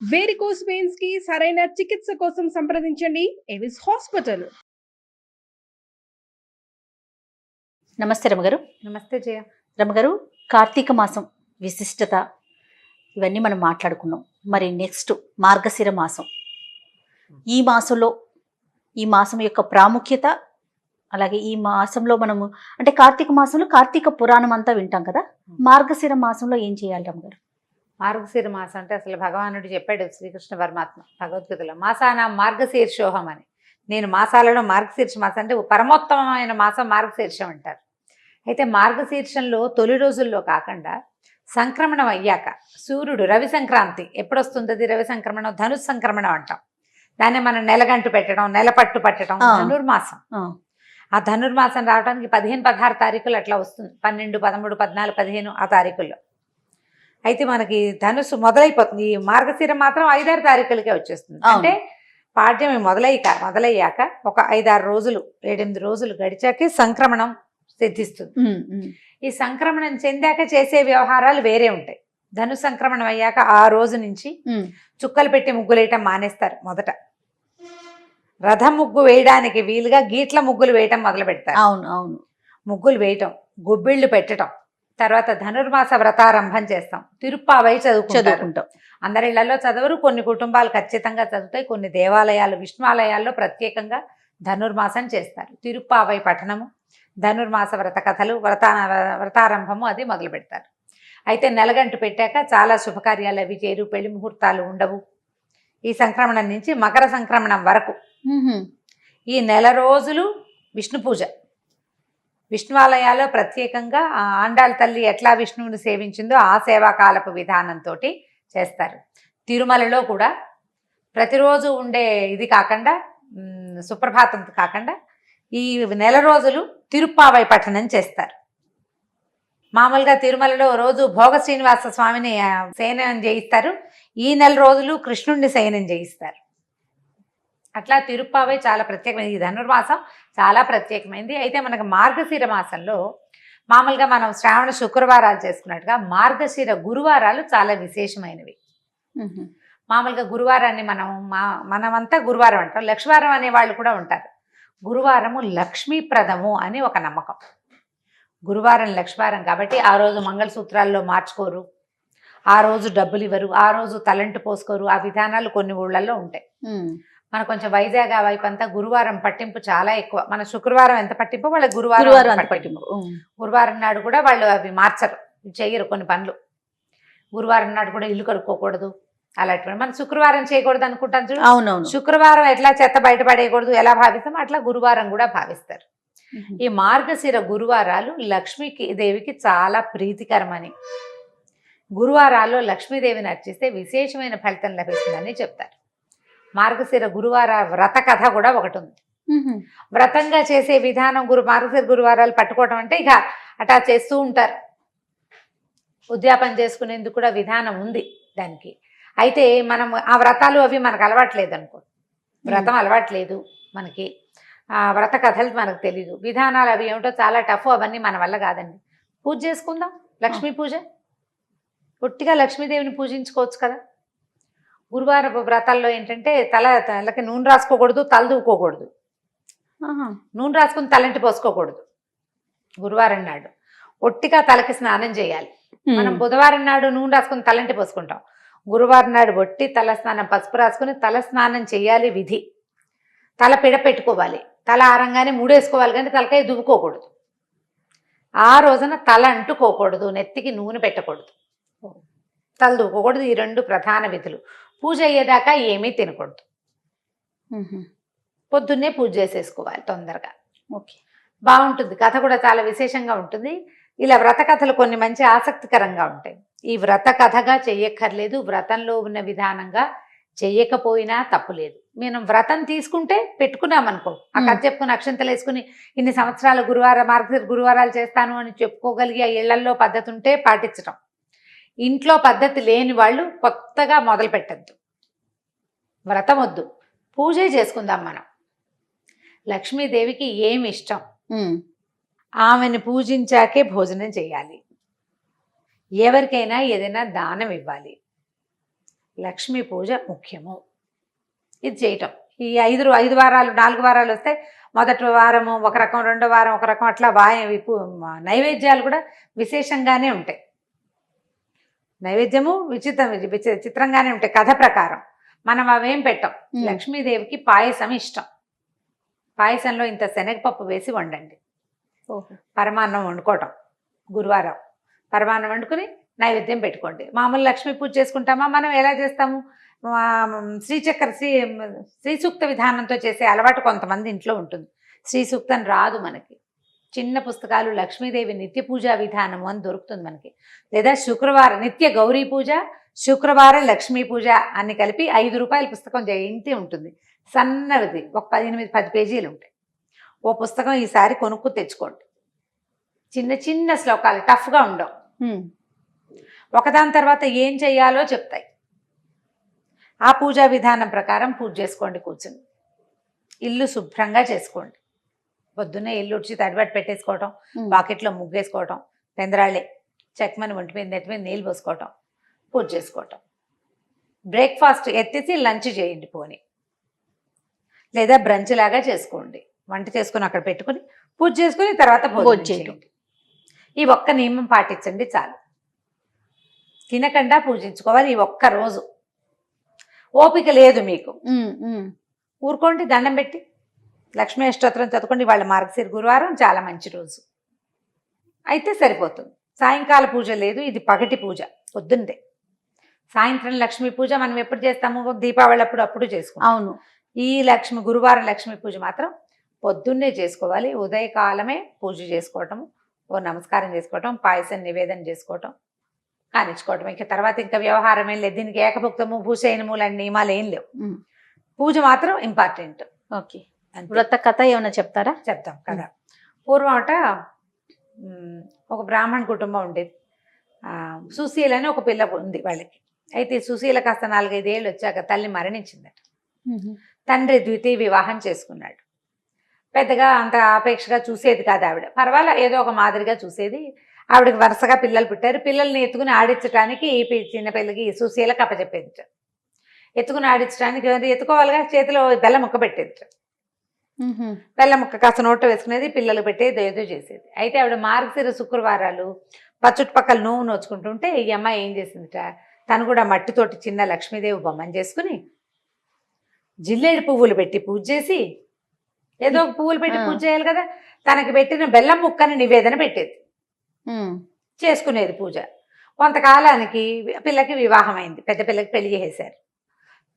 Varicose veins కి సరైన చికిత్స కోసం సంప్రదించండి ఎవిస్ హాస్పిటల్. నమస్తే రమగారు. నమస్తే జయ. రమగారు, కార్తీక మాసం విశిష్టత ఇవన్నీ మనం మాట్లాడుకున్నాం. మరి నెక్స్ట్ మార్గశిర మాసం, ఈ మాసంలో ఈ మాసం యొక్క ప్రాముఖ్యత, అలాగే ఈ మాసంలో మనము అంటే కార్తీక మాసంలో కార్తీక పురాణం అంతా వింటాం కదా, మార్గశిర మాసంలో ఏం చేయాలి రమగారు? మార్గశిర మాసం అంటే అసలు భగవానుడు చెప్పాడు శ్రీకృష్ణ పరమాత్మ భగవద్గీతలో, మాసాన మార్గశీర్షోహం అని. నేను మాసాలలో మార్గశీర్ష మాసం అంటే పరమోత్తమమైన మాసం మార్గశీర్షం అంటారు. అయితే మార్గశీర్షంలో తొలి రోజుల్లో కాకుండా సంక్రమణం అయ్యాక సూర్యుడు రవి సంక్రాంతి ఎప్పుడు వస్తుంది? రవి సంక్రమణం ధనుస్ సంక్రమణం అంటాం. దాన్ని మనం నెలగంటు పెట్టడం, నెలపట్టు పట్టడం ధనుర్మాసం. ఆ ధనుర్మాసం రావడానికి 15-16 తారీఖులు అట్లా వస్తుంది. 12, 13, 14, 15 ఆ తారీఖుల్లో. అయితే మనకి ధనుసు మొదలైపోతుంది. ఈ మార్గశిరం మాత్రం 5-6 తారీఖులకే వచ్చేస్తుంది. అంటే పాడ్యమి మొదలయ్యాక ఒక 5-6 రోజులు 7-8 రోజులు గడిచాకే సంక్రమణం సిద్ధిస్తుంది. ఈ సంక్రమణం చెందాక చేసే వ్యవహారాలు వేరే ఉంటాయి. ధను సంక్రమణం అయ్యాక ఆ రోజు నుంచి చుక్కలు పెట్టి ముగ్గులు వేయటం మానేస్తారు. మొదట రథం ముగ్గు వేయడానికి వీలుగా గీట్ల ముగ్గులు వేయటం మొదలు పెడతారు. అవును. ముగ్గులు వేయటం, గొబ్బిళ్ళు పెట్టడం, తర్వాత ధనుర్మాస వ్రతారంభం చేస్తాం. తిరుప్పావై చదువుకుంటాం. అందరిళ్లలో చదవరు, కొన్ని కుటుంబాలు ఖచ్చితంగా చదువుతాయి. కొన్ని దేవాలయాలు, విష్ణువాలయాల్లో ప్రత్యేకంగా ధనుర్మాసం చేస్తారు. తిరుప్పావై పఠనము, ధనుర్మాస వ్రత కథలు, వ్రతారంభము అది మొదలు పెడతారు. అయితే నెలగంటు పెట్టాక చాలా శుభకార్యాలు అవి చేరు, పెళ్లి ముహూర్తాలు ఉండవు. ఈ సంక్రమణం నుంచి మకర సంక్రమణం వరకు ఈ నెల రోజులు విష్ణు పూజ. విష్ణువాలయాల్లో ప్రత్యేకంగా ఆండాళ్ళ తల్లి ఎట్లా విష్ణువుని సేవించిందో ఆ సేవాకాలపు విధానంతో చేస్తారు. తిరుమలలో కూడా ప్రతిరోజు ఉండే ఇది కాకుండా, సుప్రభాతం కాకుండా ఈ నెల రోజులు తిరుప్పావై పఠనం చేస్తారు. మామూలుగా తిరుమలలో రోజు భోగ శ్రీనివాస స్వామిని శయనం చేయిస్తారు. ఈ నెల రోజులు కృష్ణుడిని శయనం చేయిస్తారు. అట్లా తిరుప్పావై చాలా ప్రత్యేకమైనది. ఈ ధనుర్మాసం చాలా ప్రత్యేకమైనది. అయితే మనకు మార్గశిర మాసంలో మామూలుగా మనం శ్రావణ శుక్రవారాలు చేసుకున్నట్టుగా మార్గశిర గురువారాలు చాలా విశేషమైనవి. మామూలుగా గురువారాన్ని మనమంతా గురువారం అంటాం. లక్ష్మీవారం అనే వాళ్ళు కూడా ఉంటారు. గురువారము లక్ష్మీప్రదము అని ఒక నమ్మకం. గురువారం లక్ష్మీవారం కాబట్టి ఆ రోజు మంగళసూత్రాల్లో మార్చుకోరు, ఆ రోజు డబ్బులు ఇవ్వరు, ఆ రోజు తలంటు పోసుకోరు. ఆ విధానాలు కొన్ని ఊళ్ళల్లో ఉంటాయి. మన కొంచెం వైజాగ్ ఆ వైపు అంతా గురువారం పట్టింపు చాలా ఎక్కువ. మన శుక్రవారం ఎంత పట్టింపు, వాళ్ళ గురువారం పట్టింపు. గురువారం నాడు కూడా వాళ్ళు అవి మార్చరు, చెయ్యరు కొన్ని పనులు. గురువారం నాడు కూడా ఇల్లు కడుక్కోకూడదు, అలాంటి మనం శుక్రవారం చేయకూడదు అనుకుంటాం చూడు. అవునవును. శుక్రవారం ఎట్లా చెత్త బయటపడేయకూడదు ఎలా భావిస్తామో అట్లా గురువారం కూడా భావిస్తారు. ఈ మార్గశిర గురువారాలు లక్ష్మీకి దేవికి చాలా ప్రీతికరమని, గురువారాల్లో లక్ష్మీదేవిని అర్చిస్తే విశేషమైన ఫలితం లభిస్తుందని చెప్తారు. మార్గశిర గురువార వ్రత కథ కూడా ఒకటి ఉంది. వ్రతంగా చేసే విధానం మార్గశిర గురువారాలు పట్టుకోవటం అంటే ఇక అటా చేస్తూ ఉంటారు. ఉద్యాపన చేసుకునేందుకు కూడా విధానం ఉంది దానికి. అయితే మనం ఆ వ్రతాలు అవి మనకు అలవాట్లేదు అనుకో, వ్రతం అలవాట్లేదు మనకి, ఆ వ్రత కథలు మనకు తెలీదు, విధానాలు అవి ఏమిటో చాలా టఫ్, అవన్నీ మన వల్ల కాదండి. పూజ చేసుకుందాం, లక్ష్మీ పూజ. పొట్టిగా లక్ష్మీదేవిని పూజించుకోవచ్చు కదా. గురువారపు వ్రతాల్లో ఏంటంటే తలకి నూనె రాసుకోకూడదు, తల దూకోకూడదు, నూనె రాసుకుని తలంటి పోసుకోకూడదు. గురువారం నాడు ఒట్టిగా తలకి స్నానం చేయాలి. మనం బుధవారం నాడు నూనె రాసుకుని తలంటి పోసుకుంటాం. గురువారం నాడు ఒట్టి తల స్నానం, పసుపు రాసుకుని తల స్నానం చేయాలి విధి. తల పిడ పెట్టుకోవాలి, తల ఆరంగానే మూడేసుకోవాలి, కానీ తలకాయ దువ్వుకోకూడదు. ఆ రోజున తల అంటుకోకూడదు, నెత్తికి నూనె పెట్టకూడదు, తల దువ్వుకోకూడదు. ఈ 2 ప్రధాన విధులు. పూజ అయ్యేదాకా ఏమీ తినకూడదు. పొద్దున్నే పూజ చేసేసుకోవాలి తొందరగా. ఓకే, బాగుంటుంది. కథ కూడా చాలా విశేషంగా ఉంటుంది. ఇలా వ్రత కథలు కొన్ని మంచి ఆసక్తికరంగా ఉంటాయి. ఈ వ్రత కథగా చెయ్యక్కర్లేదు, వ్రతంలో ఉన్న విధానంగా చెయ్యకపోయినా తప్పులేదు. మనం వ్రతం తీసుకుంటే పెట్టుకున్నామనుకో, ఆ కథ చెప్పుకుని అక్షంతలు వేసుకుని ఇన్ని సంవత్సరాలు మార్గశిర గురువారాలు చేస్తాను అని చెప్పుకోగలిగి ఆ ఇళ్లల్లో పద్ధతి ఉంటే పాటించటం. ఇంట్లో పద్ధతి లేని వాళ్ళు కొత్తగా మొదలు పెట్టద్దు. వ్రతం వద్దు, పూజే చేసుకుందాం మనం. లక్ష్మీదేవికి ఏమి ఇష్టం, ఆమెను పూజించాకే భోజనం చేయాలి. ఎవరికైనా ఏదైనా దానం ఇవ్వాలి. లక్ష్మీ పూజ ముఖ్యము. ఇది చేయటం ఈ 5 వారాలు 4 వారాలు వస్తే మొదటి వారము ఒక రకం, రెండో వారం ఒక రకం, అట్లా నైవేద్యాలు కూడా విశేషంగానే ఉంటాయి. నైవేద్యము చిత్రంగానే ఉంటాయి కథ ప్రకారం. మనం అవేం పెట్టం. లక్ష్మీదేవికి పాయసం ఇష్టం. పాయసంలో ఇంత శనగపప్పు వేసి వండండి. పరమాన్నం వండుకోవటం గురువారం పరమాన్నం వండుకుని నైవేద్యం పెట్టుకోండి. మామూలు లక్ష్మీ పూజ చేసుకుంటామా మనం ఎలా చేస్తాము? శ్రీ సూక్త విధానంతో చేసే అలవాటు కొంతమంది ఇంట్లో ఉంటుంది. శ్రీ సూక్తం రాదు మనకి. చిన్న పుస్తకాలు లక్ష్మీదేవి నిత్య పూజా విధానము అని దొరుకుతుంది మనకి. లేదా శుక్రవారం నిత్య గౌరీ పూజ, శుక్రవారం లక్ష్మీ పూజ అని కలిపి 5 రూపాయల పుస్తకం జయంతి ఉంటుంది. సన్నది ఒక 18-10 పేజీలు ఉంటాయి. ఓ పుస్తకం ఈసారి కొనుక్కు తెచ్చుకోండి. చిన్న చిన్న శ్లోకాలు, టఫ్గా ఉండవు. ఒకదాని తర్వాత ఏం చెయ్యాలో చెప్తాయి. ఆ పూజా విధానం ప్రకారం పూజ చేసుకోండి. కూర్చుని ఇల్లు శుభ్రంగా చేసుకోండి. పొద్దున్నే ఇల్లు ఉడిచి తడిబట్టి పెట్టేసుకోవటం, బాకెట్లో ముగ్గేసుకోవటం, పెందరాళ్ళే చెక్కమని ఒంటి మీద నెట్టి మీద నీళ్ళు పోసుకోవటం, పూజ చేసుకోవటం. బ్రేక్ఫాస్ట్ ఎత్తేసి లంచ్ చేయండి పోనీ, లేదా బ్రంచ్ లాగా చేసుకోండి. వంట చేసుకుని అక్కడ పెట్టుకుని పూజ చేసుకుని తర్వాత భోజనం చేయండి. ఈ ఒక్క నియమం పాటించండి చాలు. తినకుండా పూజించుకోవాలి. ఈ ఒక్క రోజు ఓపిక లేదు మీకు, ఊరుకోండి. దండం పెట్టి లక్ష్మీ అష్టోత్తరం చదువుకోండి. వాళ్ళ మార్గశిర గురువారం చాలా మంచి రోజు అయితే సరిపోతుంది. సాయంకాల పూజ లేదు, ఇది పగటి పూజ పొద్దున్నే. సాయంత్రం లక్ష్మీ పూజ మనం ఎప్పుడు చేస్తాము? దీపావళి అప్పుడు చేసుకుంటాం. అవును. ఈ గురువారం లక్ష్మీ పూజ మాత్రం పొద్దున్నే చేసుకోవాలి. ఉదయకాలమే పూజ చేసుకోవటం, ఓ నమస్కారం చేసుకోవటం, పాయసం నివేదన చేసుకోవటం, కానిచ్చుకోవటం. ఇక తర్వాత ఇంకా వ్యవహారం ఏం లేదు. దీనికి ఏకభుక్తము భూషయనము లాంటి నియమాలు ఏం లేవు. పూజ మాత్రం ఇంపార్టెంట్. ఓకే. వ్రత కథ ఏమైనా చెప్తారా? చెప్తాం కదా. పూర్వం ఒక బ్రాహ్మణ కుటుంబం ఉండేది. సుశీల అని ఒక పిల్ల ఉంది వాళ్ళకి. అయితే సుశీల కాస్త 4-5 ఏళ్ళు వచ్చాక తల్లి మరణించిందట. తండ్రి ద్వితీయ వివాహం చేసుకున్నాడు. పెద్దగా అంత ఆపేక్షగా చూసేది కాదు ఆవిడ. పర్వాలా ఏదో ఒక మాదిరిగా చూసేది. ఆవిడకి వరుసగా పిల్లలు పుట్టారు. పిల్లల్ని ఎత్తుకుని ఆడించడానికి చిన్న పిల్లకి సుశీలకు అప్పచెప్పేది. ఎత్తుకుని ఆడించడానికి ఎత్తుకోవాలిగా, చేతిలో బెల్లం ముక్క పెట్టేది. బెల్లం ముక్క కాస్త నోట వేసుకునేది, పిల్లలు పెట్టేది, ఏదో చేసేది. అయితే ఆవిడ మార్గశిర శుక్రవారాలు చుట్టుపక్కల నువ్వు నోచుకుంటుంటే ఈ అమ్మాయి ఏం చేసిందిట, తను కూడా మట్టితోటి చిన్న లక్ష్మీదేవి బొమ్మను చేసుకుని జిల్లేడు పువ్వులు పెట్టి పూజ చేసి, ఏదో ఒక పువ్వులు పెట్టి పూజ చేయాలి కదా, తనకి పెట్టిన బెల్లం ముక్కని నివేదన పెట్టేది, చేసుకునేది పూజ. కొంతకాలానికి పిల్లకి వివాహం అయింది. పెద్ద పిల్లకి పెళ్లి చేసేశారు.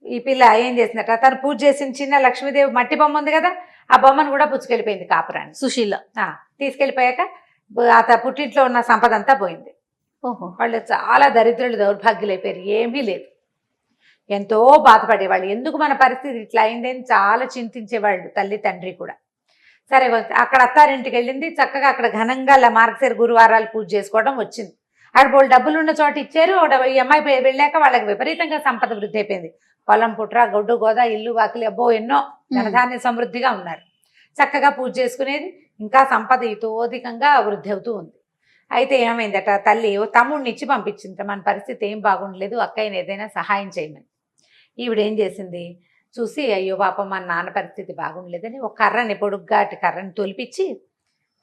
ఈ పిల్ల ఏం చేసిందట, తను పూజ చేసిన చిన్న లక్ష్మీదేవి మట్టి బొమ్మ ఉంది కదా, ఆ బొమ్మను కూడా పుచ్చుకెళ్ళిపోయింది కాపురాన్ని. సుశీల తీసుకెళ్ళిపోయాక పుట్టింట్లో ఉన్న సంపద అంతా పోయింది. వాళ్ళు చాలా దరిద్రులు, దౌర్భాగ్యులు అయిపోయారు. ఏమీ లేదు. ఎంతో బాధపడేవాళ్ళు. ఎందుకు మన పరిస్థితి ఇట్లా అయిందని చాలా చింతించేవాళ్ళు తల్లి తండ్రి కూడా. సరే అక్కడ అత్తారింటికి వెళ్ళింది. చక్కగా అక్కడ ఘనంగా మార్గశిర గురువారాలు పూజ చేసుకోవడం వచ్చింది. అక్కడ వాళ్ళు డబ్బులు ఉన్న చోట ఇచ్చారు. ఈ అమ్మాయి వెళ్ళాక వాళ్ళకి విపరీతంగా సంపద వృద్ధి అయిపోయింది. పొలం పుట్ర, గొడ్డు గోద, ఇల్లు వాకిలి, అబ్బో ఎన్నో ధనధాన్య సమృద్ధిగా ఉన్నారు. చక్కగా పూజ చేసుకునేది. ఇంకా సంపద ఇతోధికంగా వృద్ధి అవుతూ ఉంది. అయితే ఏమైందట, తల్లి తమ్ముడిని ఇచ్చి పంపించింది. మన పరిస్థితి ఏం బాగుండలేదు, అక్కయ్యని ఏదైనా సహాయం చేయమని. ఈవిడేం చేసింది, చూసి అయ్యో పాపం మన నాన్న పరిస్థితి బాగుండలేదని ఒక కర్రని, పొడుగ్గాటి కర్రని తొలిపించి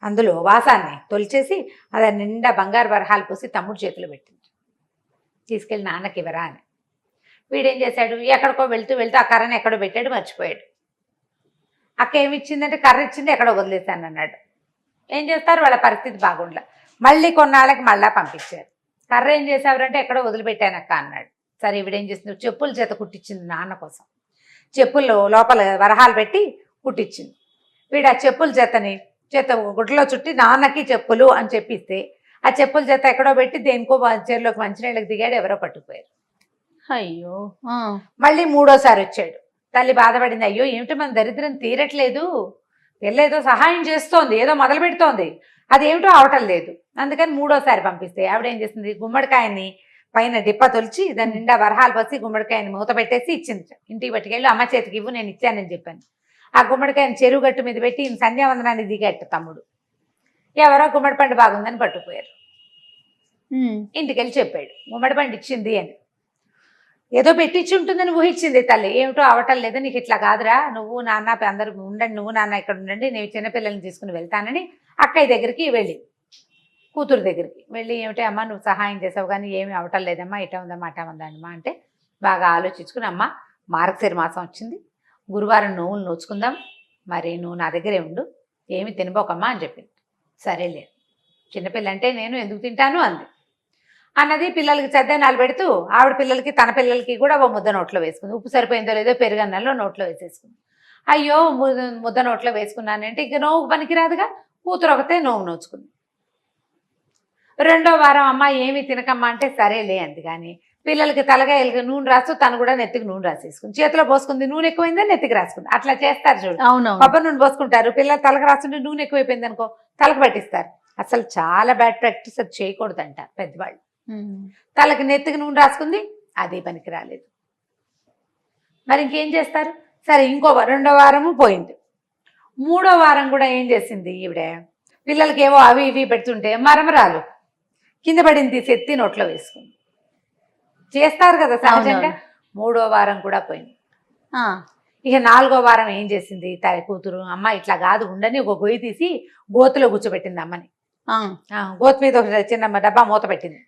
అందులో వాసాన్ని తొలిచేసి అది నిండా బంగారు వరహాలు పోసి తమ్ముడు చేతిలో పెట్టింది. తీసుకెళ్ళి నాన్నకి ఇవ్వరా అని. వీడేం చేశాడు, ఎక్కడికో వెళ్తూ ఆ కర్రని ఎక్కడో పెట్టాడు, మర్చిపోయాడు. అక్క ఏమి ఇచ్చిందంటే కర్ర ఇచ్చింది, ఎక్కడో వదిలేశాను అన్నాడు. ఏం చేస్తారు, వాళ్ళ పరిస్థితి బాగుండలే. మళ్ళీ కొన్నాళ్ళకి మళ్ళా పంపించారు. కర్ర ఏం చేసావురంటే ఎక్కడో వదిలిపెట్టానక్క అన్నాడు. సరే ఈవిడేం చేసింది, చెప్పుల చేత కుట్టించింది నాన్న కోసం. చెప్పుల్లో లోపల వరహాలు పెట్టి కుట్టించింది. వీడు ఆ చెప్పుల చేత గుడ్డలో చుట్టి నాన్నకి చెప్పులు అని చెప్పిస్తే ఆ చెప్పుల చేత ఎక్కడో పెట్టి దేనికో చెరులోకి మంచినీళ్ళకి దిగాడు, ఎవరో పట్టుకుపోయారు. అయ్యో. మళ్ళీ 3ఓసారి వచ్చాడు. తల్లి బాధపడింది, అయ్యో ఏమిటి మన దరిద్రం తీరట్లేదు, వెళ్ళేదో సహాయం చేస్తోంది, ఏదో మొదలు పెడుతోంది, అదేమిటో అవటం లేదు. అందుకని 3ఓసారి పంపిస్తే ఆవిడేం చేసింది, గుమ్మడికాయని పైన డిప్ప తొలిచి దాని నిండా వరహాలు పోసి గుమ్మడికాయని మూత పెట్టేసి ఇచ్చింది. ఇంటికి పట్టుకెళ్ళి అమ్మ చేతికి ఇవ్వు, నేను ఇచ్చానని చెప్పాను. ఆ గుమ్మడికాయని చెరువు గట్టు మీద పెట్టి సంధ్యావందనాన్ని దిగట్టు తమ్ముడు. ఎవరో గుమ్మడి పండు బాగుందని పట్టుకుపోయారు. ఇంటికెళ్ళి చెప్పాడు గుమ్మడి పండు ఇచ్చింది అని. ఏదో పెట్టించి ఉంటుందని ఊహించింది తల్లి. ఏమిటో అవటం లేదు, నీకు ఇట్లా కాదురా, నువ్వు నాన్న అందరు ఉండండి, నువ్వు నాన్న ఇక్కడ ఉండండి, నేను చిన్నపిల్లల్ని తీసుకుని వెళ్తానని అక్కయ్య దగ్గరికి వెళ్ళి, కూతురు దగ్గరికి వెళ్ళి, ఏమిటి అమ్మ నువ్వు సహాయం చేసావు కానీ ఏమి అవటం లేదమ్మా, ఇటా ఉందమ్మా అటా ఉందమ్మా అంటే బాగా ఆలోచించుకుని, అమ్మ మార్గశిర మాసం వచ్చింది, గురువారం నువ్వులు నోచుకుందాం, మరి నువ్వు నా దగ్గరే ఉండు, ఏమి తినబోకమ్మా అని చెప్పింది. సరేలే, చిన్నపిల్ల అంటే నేను ఎందుకు తింటాను అంది. అన్నది పిల్లలకి చద్దనాలు పెడుతూ ఆవిడ పిల్లలకి తన పిల్లలకి కూడా ఓ ముద్ద నోట్లో వేసుకుంది. ఉప్పు సరిపోయిందో లేదో పెరుగన్నంలో నోట్లో వేసేసుకుంది. అయ్యో ముద్ద నోట్లో వేసుకున్నానంటే ఇక నోవు పనికిరాదుగా, కూతురు ఒకతే నోవు నోచుకుంది. రెండో వారం అమ్మ ఏమి తినకమ్మా అంటే సరేలే అంది. కానీ పిల్లలకి తలగాయలకి నూనె రాస్తూ తను కూడా నెత్తికి నూనె రాసేసుకుంది. చేతిలో పోసుకుంది, నూనె ఎక్కువైందని నెత్తికి రాసుకుంది. అట్లా చేస్తారు చూడు, కొబ్బరి నూనె పోసుకుంటారు, పిల్లలు తలకు రాస్తుంటే నూనె ఎక్కువైపోయింది అనుకో తలకు పట్టిస్తారు. అసలు చాలా బ్యాడ్ ప్రాక్టీస్, అది చేయకూడదు అంటారు పెద్దవాళ్ళు. తలకి నెత్తికి నూనె రాసుకుంది, అది పనికి రాలేదు. మరి ఇంకేం చేస్తారు? సరే ఇంకో రెండో వారము పోయింది. మూడో వారం కూడా ఏం చేసింది ఈవిడ, పిల్లలకి ఏవో అవి ఇవి పెడుతుంటే మరమరాలు కింద పడింది, తీసి ఎత్తి నోట్లో వేసుకుంది. చేస్తారు కదా సహజంగా. మూడో వారం కూడా పోయింది. ఇక నాలుగో వారం ఏం చేసింది కూతురు, అమ్మ ఇట్లా కాదు ఉండని ఒక గొయ్యి తీసి గోతులో కూర్చోబెట్టింది అమ్మని. గోతు మీద ఒక చిన్న డబ్బా మూత పెట్టింది.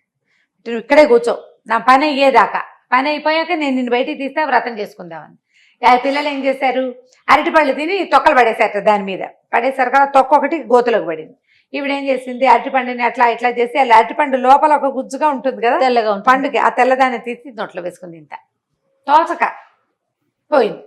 నువ్వు ఇక్కడే కూర్చో, నా పని అయ్యేదాకా, పని అయిపోయాక నేను నిన్ను బయటికి తీస్తే వ్రతం చేసుకుందామని. పిల్లలు ఏం చేశారు, అరటిపళ్ళు తిని తొక్కలు పడేశారు, దాని మీద పడేసారు కదా, తొక్క ఒకటి గోతులోకి పడింది. ఈవిడేం చేసింది, అరటిపండుని అట్లా ఇట్లా చేసి అలా అరటిపండు లోపల ఒక గుజ్జుగా ఉంటుంది కదా, తెల్లగా పండుగ, ఆ తెల్లదాన్ని తీసి నోట్లో వేసుకుంది. ఇంత తోచక పోయింది.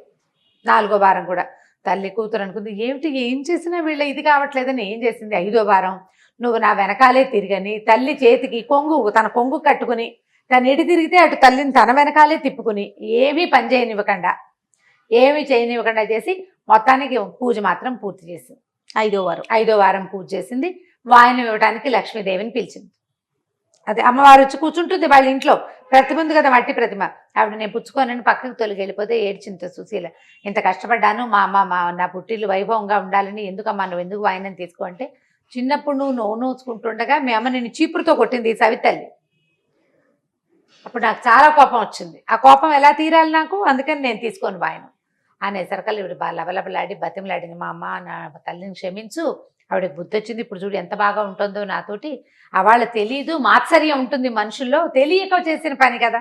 నాలుగో వారం కూడా తల్లి కూతురు అనుకుంది, ఏమిటి ఏం చేసినా వీళ్ళ ఇది కావట్లేదని ఏం చేసింది. ఐదో వారం నువ్వు నా వెనకాలే తిరిగని తల్లి చేతికి కొంగు, తన కొంగు కట్టుకుని తను ఎటు తిరిగితే అటు తల్లిని తన వెనకాలే తిప్పుకుని ఏమీ పని చేయనివ్వకుండా చేసి మొత్తానికి పూజ మాత్రం పూర్తి చేసింది. ఐదో వారం పూజ చేసింది. వాయనం ఇవ్వడానికి లక్ష్మీదేవిని పిలిచింది. అదే అమ్మవారు వచ్చి కూర్చుంటుంది వాళ్ళ ఇంట్లో, ప్రతిమ ఉంది కదా, మట్టి ప్రతిమ. ఆవిడ నేను పుచ్చుకోనని పక్కకు తొలగి వెళ్ళిపోతే ఏడ్చింత సుశీల. ఇంత కష్టపడ్డాను, మా అమ్మ నా పుట్టిల్లు వైభవంగా ఉండాలని, ఎందుకమ్మా నువ్వు ఎందుకు వాయనం తీసుకో అంటే, చిన్నప్పుడు నువ్వు నోచుకుంటుండగా మీ అమ్మ నిన్ను చీపురుతో కొట్టింది ఈ సవితల్లి. అప్పుడు నాకు చాలా కోపం వచ్చింది. ఆ కోపం ఎలా తీరాలి నాకు, అందుకని నేను తీసుకోను వాయనం అనేసరికల్ ఇవిడ లబలబలాడి బతిమలాడింది, మా అమ్మ నా తల్లిని క్షమించు, ఆవిడకి బుద్ధి వచ్చింది, ఇప్పుడు చూడు ఎంత బాగా ఉంటుందో నాతోటి. వాళ్ళ తెలీదు, మాత్సర్యం ఉంటుంది మనుషుల్లో, తెలియక చేసిన పని కదా,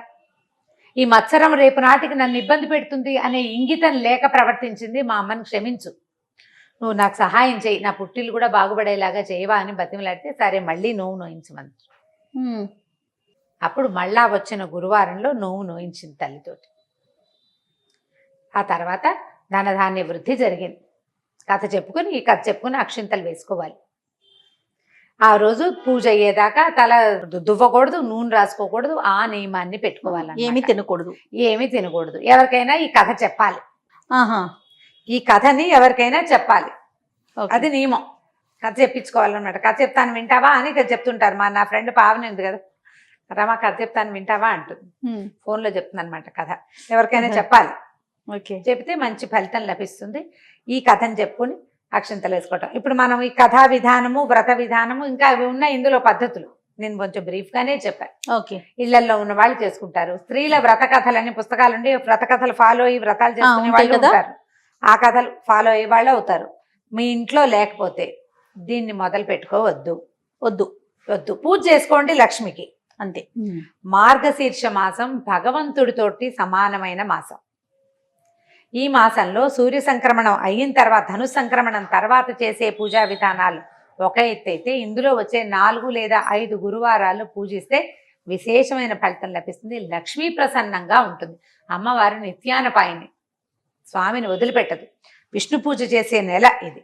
ఈ మత్సరం రేపు నాటికి నన్ను ఇబ్బంది పెడుతుంది అనే ఇంగితం లేక ప్రవర్తించింది, మా అమ్మని క్షమించు, నువ్వు నాకు సహాయం చేయి, నా పుట్టిల్లు కూడా బాగుపడేలాగా చేయవా అని బతిమలాడితే, సరే మళ్ళీ నోవు నోయించమని. అప్పుడు మళ్ళా వచ్చిన గురువారంలో నోవు నోయించింది తల్లితోటి. ఆ తర్వాత ధనధాన్య వృద్ధి జరిగింది. కథ చెప్పుకొని, ఈ కథ చెప్పుకొని అక్షింతలు వేసుకోవాలి. ఆ రోజు పూజ అయ్యేదాకా తల దువ్వకూడదు, నూనె రాసుకోకూడదు, ఆ నియమాన్ని పెట్టుకోవాలి. ఏమీ తినకూడదు. ఎవరికైనా ఈ కథ చెప్పాలి. ఈ కథని ఎవరికైనా చెప్పాలి, అది నియమం. కథ చెప్పించుకోవాలన్నమాట. కథ చెప్తాను వింటావా అని చెప్తుంటారు. నా ఫ్రెండ్ పావని ఉంది కదా, రమా కథ చెప్తాను వింటావా అంటుంది, ఫోన్లో చెప్తుంది అనమాట కథ. ఎవరికైనా చెప్పాలి, చెప్తే మంచి ఫలితం లభిస్తుంది. ఈ కథను చెప్పుకొని అక్షంతలు వేసుకోవటం. ఇప్పుడు మనం ఈ కథా విధానము, వ్రత విధానము, ఇంకా అవి ఉన్నాయి ఇందులో పద్ధతులు, నేను కొంచెం బ్రీఫ్గానే చెప్పాను. ఇళ్లలో ఉన్న వాళ్ళు చేసుకుంటారు. స్త్రీల వ్రత కథలని పుస్తకాలు ఉండి వ్రత కథలు ఫాలో అయ్యి వ్రతాలు చేసుకునే వాళ్ళు ఉంటారు. ఆ కథలు ఫాలో అయ్యే వాళ్ళు అవుతారు. మీ ఇంట్లో లేకపోతే దీన్ని మొదలు పెట్టుకోవద్దు, వద్దు. పూజ చేసుకోండి లక్ష్మికి, అంతే. మార్గశీర్ష మాసం భగవంతుడితోటి సమానమైన మాసం. ఈ మాసంలో సూర్య సంక్రమణం అయిన తర్వాత, ధను సంక్రమణం తర్వాత చేసే పూజా విధానాలు ఒక ఎత్తు అయితే, ఇందులో వచ్చే 4 లేదా 5 గురువారాలు పూజిస్తే విశేషమైన ఫలితం లభిస్తుంది. లక్ష్మీ ప్రసన్నంగా ఉంటుంది. అమ్మవారు నిత్యానపాయిని, స్వామిని వదిలిపెట్టదు. విష్ణు పూజ చేసే నెల ఇది.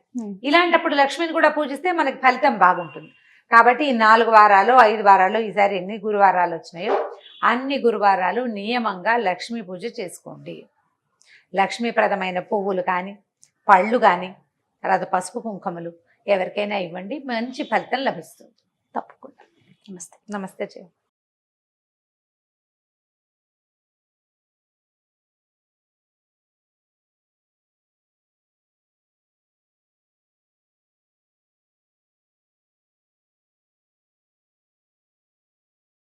ఇలాంటప్పుడు లక్ష్మిని కూడా పూజిస్తే మనకి ఫలితం బాగుంటుంది. కాబట్టి ఈ 4 వారాలు 5 వారాలు, ఈసారి ఎన్ని గురువారాలు వచ్చినాయో అన్ని గురువారాలు నియమంగా లక్ష్మీ పూజ చేసుకోండి. లక్ష్మీప్రదమైన పువ్వులు కానీ, పళ్ళు కానీ, తర్వాత పసుపు కుంకుమలు ఎవరికైనా ఇవ్వండి, మంచి ఫలితం లభిస్తుంది తప్పకుండా. నమస్తే.